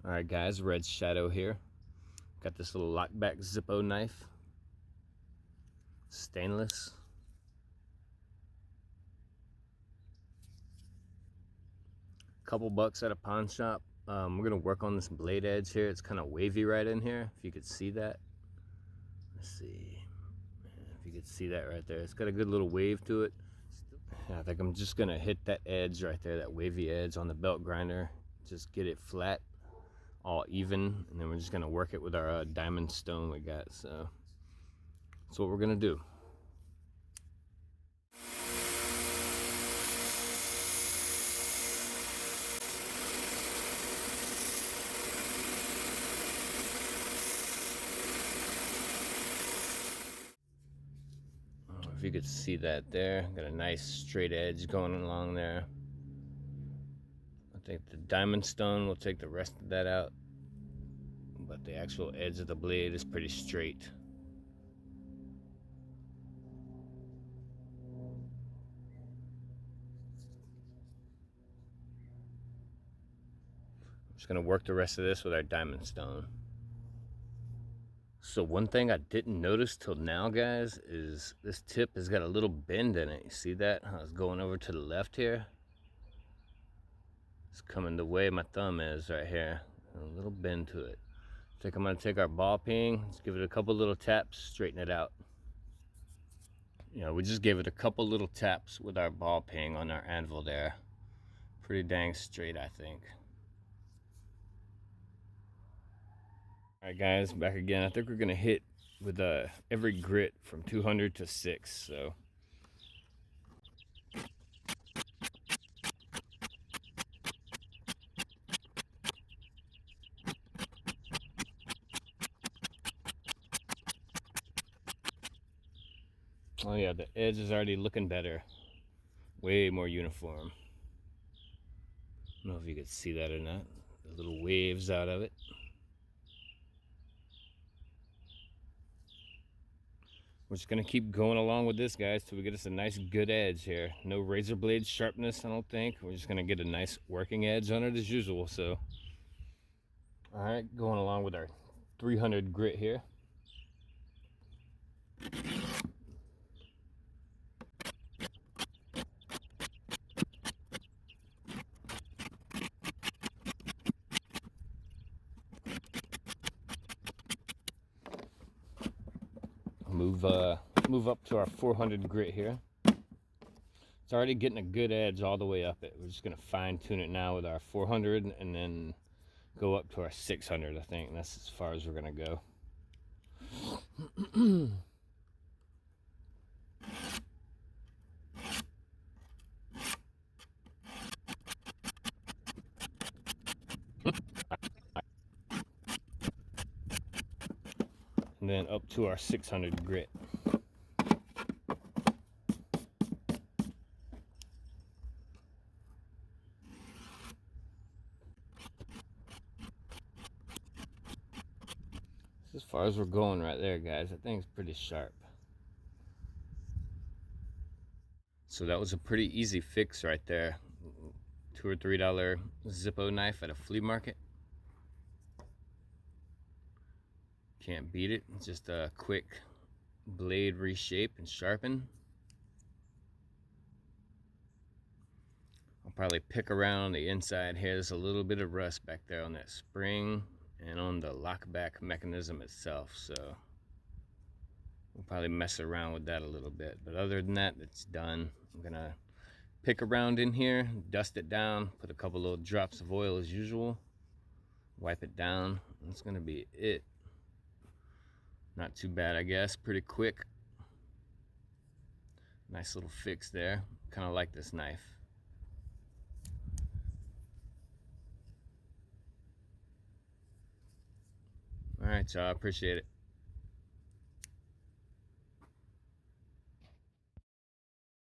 Alright guys, Red Shadow here. Got this little Lockback ZIPPO knife. Stainless. Couple bucks at a pawn shop. We're gonna work on this blade edge here. It's kind of wavy right in here, if you could see that. Let's see if you could see that right there. It's got a good little wave to it. I think I'm just gonna hit that edge right there, that wavy edge on the belt grinder. Just get it flat, all even, and then we're just gonna work it with our diamond stone we got. So that's what we're gonna do. If you could see that there, got a nice straight edge going along there. I think the diamond stone will take the rest of that out, but the actual edge of the blade is pretty straight. I'm just gonna work the rest of this with our diamond stone. So one thing I didn't notice till now, guys, is this tip has got a little bend in it. You see that? How it's going over to the left here? It's coming the way my thumb is right here. A little bend to it. I think I'm gonna take our ball peen, let's give it a couple little taps, straighten it out. You know, we just gave it a couple little taps with our ball peen on our anvil there. Pretty dang straight, I think. All right, guys, back again. I think we're gonna hit with every grit from 200 to 6. So. Oh yeah, the edge is already looking better. Way more uniform. I don't know if you could see that or not. The little waves out of it. We're just gonna keep going along with this, guys, till we get us a nice good edge here. No razor blade sharpness, I don't think. We're just gonna get a nice working edge on it as usual. So, all right, going along with our 300 grit here. Move up to our 400 grit here. It's already getting a good edge all the way up it. We're just gonna fine tune it now with our 400 and then go up to our 600, I think. And that's as far as we're gonna go. And then up to our 600 grit. As far as we're going right there, guys, I think it's pretty sharp. So that was a pretty easy fix right there. $2 or $3 ZIPPO knife at a flea market. Can't beat it. It's just a quick blade reshape and sharpen. I'll probably pick around the inside here. There's a little bit of rust back there on that spring and on the lockback mechanism itself, so we'll probably mess around with that a little bit. But other than that, it's done. I'm gonna pick around in here, dust it down, put a couple little drops of oil as usual, wipe it down. That's gonna be it. Not too bad, I guess. Pretty quick. Nice little fix there. Kind of like this knife. All right, y'all. Appreciate it.